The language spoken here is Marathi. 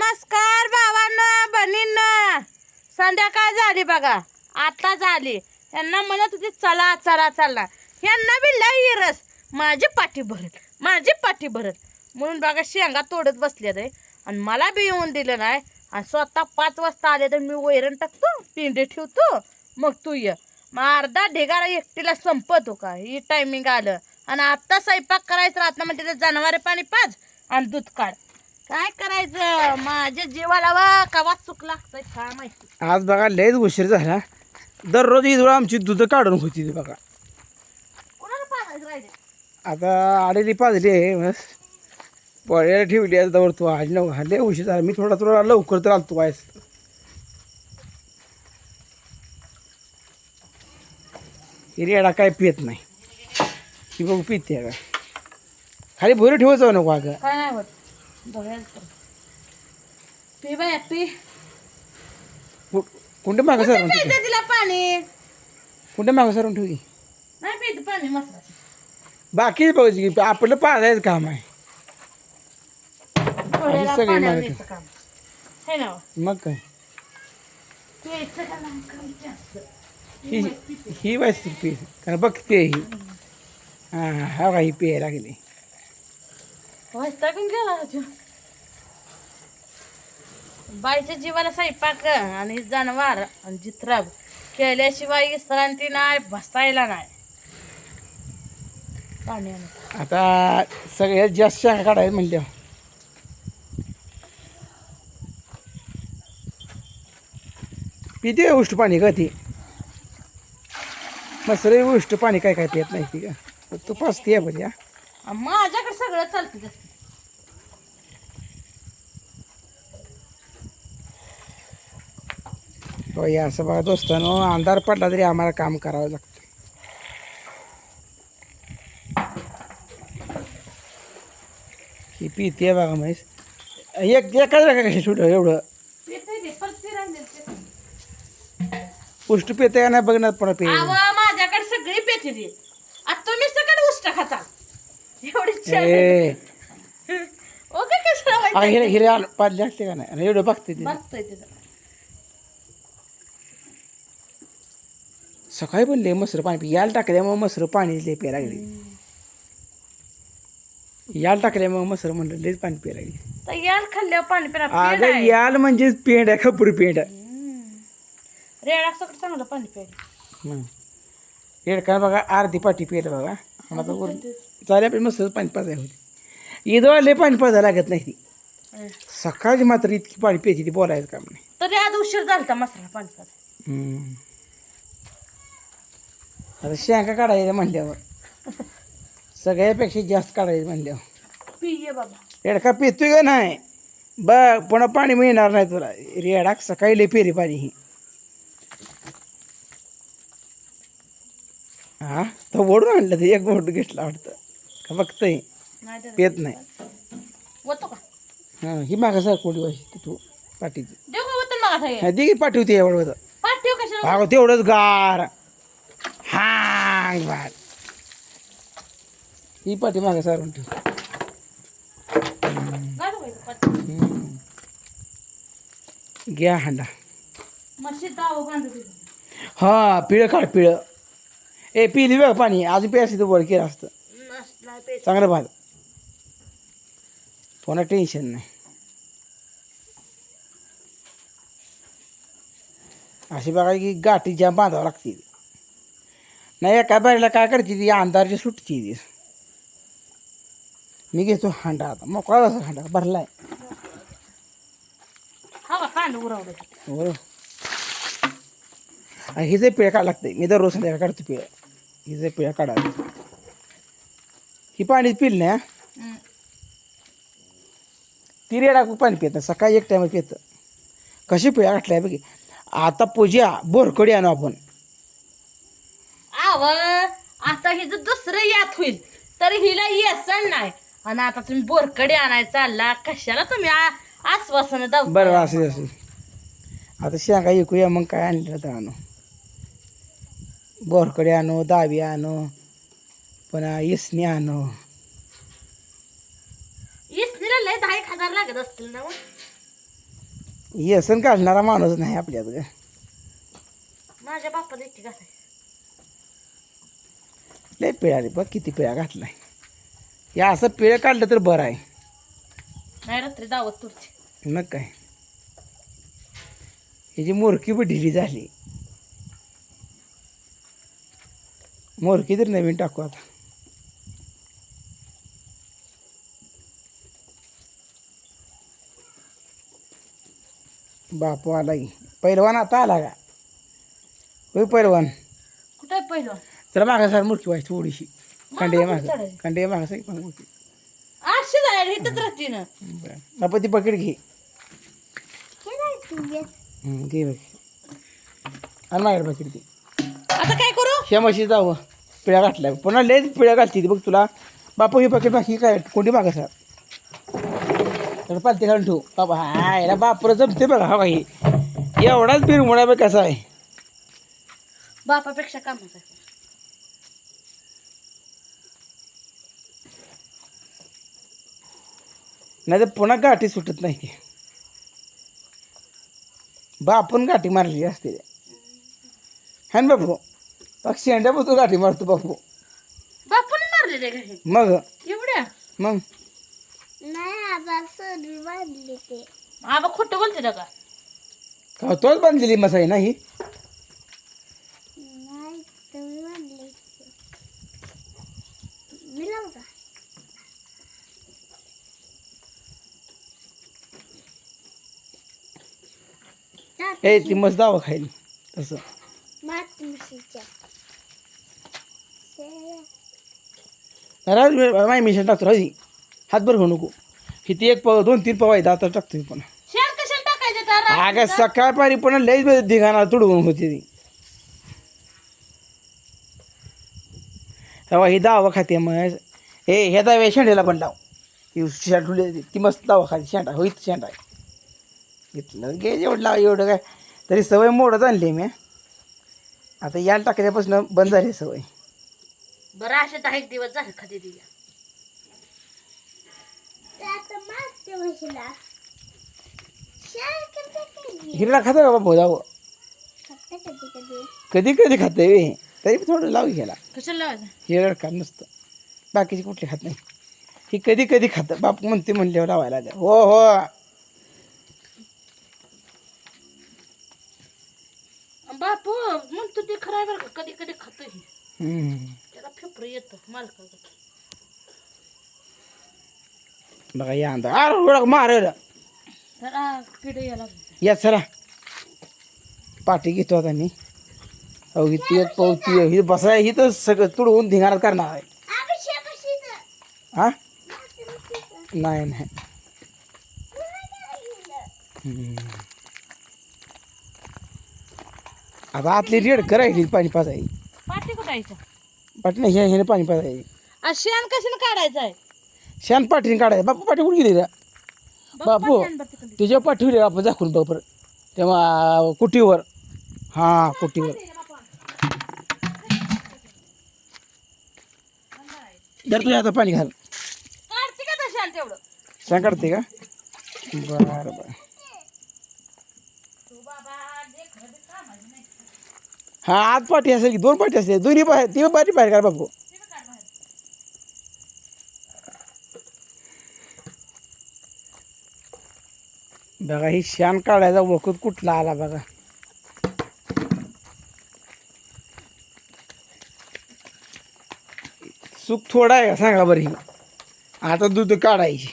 नमस्कार भावांनो बहिणींनो. संध्याकाळ झाली बघा, आता झाली. यांना म्हणत होती चला चला चला, यांना बी लई रस. माझी पाठी भरत म्हणून बघा शेंगा तोडत बसले रे. आणि मला बी येऊन दिलं नाही. आणि स्वतः 5 वाजता आले तर मी वैरण टाकतो, पिंडे ठेवतो, मग तू ये. मग अर्धा ढेगारा एकटीला संपतो का? ही टायमिंग आलं. आणि आत्ता स्वयंपाक करायचं राहत म्हणजे जनावरे पाणी पाज आणि दूध काढ. काय करायचं? माझ्या जीवाला वा कवा चूक लागतंय काय माहिती. आज बघा लयच उशीर झाला. दररोज ईद वेळा आमची दूध काढून होती ती बघा. कोणाला पाजायचं राहिले? आता आलेली पाजली आहे बस पळ्याला ठेवली आहे. दवर तू आज नव लय उशीर झाला. मी थोडा लवकर तर आलतो वायस. रेडा काय पित नाही. ती बघू पिते का खाली भोरी ठेवायचं नको अगं. काय नाही होत. P by P. कुठे मागं सारून ठेवली? प्यायचं तिला पाणी कुठे मागं सारून ठेवली? नाही प्यायचं पाणी मसाला. बाकी बघायची की आपलं पाजायचं काम आहे. डोळ्याला सगळी पाण्यावर मागं न्यायचं काम है ना. मग काय प्यायचं का नाही काम जास्त. ही वाजते पे कारण बघते ही. हां हा का ही प्यायला लागली. वैतागून गेला होता. बाईच्या जीवाला स्वयंपाक आणि जनावर आणि जित्राब केल्याशिवाय विश्रांती नाही, बसायला नाही. पाण्याने आता सगळ्यात जास्त शेंगा काढायचं म्हणल्या. पिते उष्ट पाणी का ती मसरे उष्ट पाणी काय काय पित नाही ती का. तू पाचते बरी. हा माझ्याकडे सगळं चालतं जास्त. हो या असं बघा दोस्तानो, अंधार पडला तरी आम्हाला काम करावं लागतं. ही पिते बघा म्हैस. एकाच का छोटं एवढं उष्ट पेते का नाही बघणार पण पे. माझ्याकडे सगळी पेटी दे. आता तुम्ही सगळं उष्ट खाता एवढी ओके. कसं हिरे हिरे पाजले असते का नाही आणि एवढं बघते ते. बघतोय तिथं. सकाळी पण लय मसर पाणी पी याला टाकल्यामुळे मसर पाणी लय प्यायला लागली. याल टाकल्यामुळे मसर म्हणलं लयच पाणी प्यायला लागली. तर याल खाल्ल्यावर पाणी पिणार. अगं याल म्हणजे पेंड आहे खपूर पेंड. रेडा सगळं चांगलं पाणी प्यायला. रेडका बघा अर्धी पाठी प्यायला बघा. आता वरून चालेल आपली मस्त पाणी पाजायला होती. ईदवा लय पाणी पाजायला लागत नाही ती. सकाळची मात्र इतकी पाणी प्यायची ती बोलायचं काम नाही. तरी आज उशीर झाला मसाला पाणी पाजायला. आता शेंगा काढायचं म्हणल्यावर सगळ्यापेक्षा जास्त काढायचं म्हणल्यावर पिये बाबा. रेडका पितोय का नाही बघ. पुन्हा पाणी मिळणार नाही तुला. रेडा सकाळी लय पेरी पाणी ही. हा तो ओढून आणलं ते एक बोट घेतला वाटतं का बघतंय पेत नाही. होतो का हां ही मागं सर कोणी वाशी तू पाठीची देऊ का होतं मग आता. हा दे पाठवते एवढं होतं. पाठीव कशाला. हा तेवढंच गार हांग बार. ही पाठी मागं सारून ठेव. गाडू बाई पाठी. घ्या हांडा. मशी दाव बांधू दे. हा पिळं काढ पिळं. ए पिली बघ पाणी अजून प्यायचं तर वर केलं असतं नाही प्यायचं. चांगलं भात. पुन्हा टेन्शन नाही. अशी बघा की गाठी ज्या बांधावं लागते. नाही एका बारीला काय करते ती अंधारची सुटती ती. मी घेतो हांडा आता मोकळा असा हांडा भरलाय. हा का कांड उरवलं. बरोबर. आणि हिचे पिळ्या काढ लागते. मी दररोज संध्याकाळ काढतो पिळ्या. हिचे पिळ्या काढायला ही पाणी पिल नाही. ती रेडा पाणी पित नाही. सकाळी एक टायम पितं. कशी पिळ्या काढल्या बघी. आता पूजा बोरकडी आणू आपण. आव आता हिचं दुसरं यात होईल तरी हिला येसन नाही. आणि आता तुम्ही बोरकडे आणायला चालला कशाला तुम्ही आश्वासन दाव. बरं असे असे आता शेंगा ऐकूया मग काय आणलं तर आणू. बोरकडे आणू दावी आणू पुन्हा इसणी आणू. इसनीला लय 10,000 लागत असतील ना. व्यसन काढणारा माणूस नाही आपल्यात ग. माझ्या बापाला एकटी घालाय. लय पिळा रे बघ किती पिळा घातलाय. या असं पिळं काढलं तर बरं आहे. नाही रात्री दावत तुरची. मग काय ह्याची मोरकी पण ढिली झाली. मोरकी तर नवीन टाकू आता. बापू आला की पैलवान आता आला का? होय पैलवान. कुठे पहिलं चला मागा सर मुरकी व्हायची थोडीशी. कंडे माग चढायची. कंडे मागा सर पण मुरकी. अशी जायला इथंच राहते ना. बरं बापा ती पकड घे. घे बघ आणि माझ्याकडे पकड ती. आता काय करू? ह्या म्हशी जावं पिळ्या घातल्या पुन्हा लय पिळ्या घालते ती बघ तुला. बापू ही पकड बाकी काय कोणती मागा सर तर पालती घालून ठेवू बाबा. हा याला बापूला जमते बघा हा बाई. एवढाच बिरमुडा बघ कसा आहे. बापापेक्षा कामाचा आहे. नाही तर पुन्हा गाठी सुटत नाही की. बापून गाठी मारली असते हा ना बापू. पक्षी शेंड्या तू गाठी मारतो बापू. बापूने मारलेले घरी मग एवढ्या. मग आबा खोटं बोलते ना का? का तोच बांधलेली मसाई नाही. ए ती मस्त दावा खायली तसं. राज माय मिशन टाकतो राजी हातभर होऊ नको. किती एक पाव 2-3 पाव आहेत आता टाकतो मी पुन्हा. शेण कशाला टाकायचं त्या अगं सकाळपारी पुन्हा लई धिगाणा तुडवून होती ती. तेव्हा ही दावा खाते मग. हे ह्या दाव्या शेंड्याला पण लाव. ही शेंडुली ती मस्त दावा खाते शेंडा होईत शेंडा आहे. घेतलं घे एवढं लाव एवढं काय तरी सवय मोडत आणली मी. आता याला टाकल्यापासून बंद झाली सवय. बरं असे 10 दिवस झाले खाली दिल्या. हिरडा खाता का बाबा जावं. कधी कधी खाते वे तरी थोडं लाव घ्यायला. कशाला लावायचं? हिरड का नसतं बाकीची कुठली खात नाही. ही कधी कधी खातं बापू म्हणते म्हणल्यावर लावायला द्या. हो हो बापू मग तू ते खराय बरं का? कधी कधी खातोय. हम्म. त्याला फेफरं येतं मालकाचं. बघा या अंदा अरे मारलं त्याला किडे यायला या चला पाठी घेतो आता मी. अहो ती एक पावती ही बसाय ही तर सगळं तुडवून धिंगाणात करणार आहे. हा नाही नाही. आता आतली रेड करायची पाणी पाजायची. पाठी कुठायचं? पाठी नाही ह्याने पाणी पाजायची. शेण कशाला काढायचं आहे? शान पाठीने काढायचं. बापू पाठी कुठे गेली रे बापू. तुझ्या पाठीवर आपण दाखवून बघ परत तेव्हा कुटीवर. हां कुटीवर जर तुझ्या आता पाणी घाल. काढते का तशाला तेवढं? शान काढते का? बरं बरं. हा आत पाठी असेल की 2 पाठी असते दोन्ही बाहेर ती पाठी बाहेर काढ बापू. बघा ही शान काढायचा वखत कुठला आला बघा. सुख थोडा आहे का सांगा बरं. ही आता दूध काढायची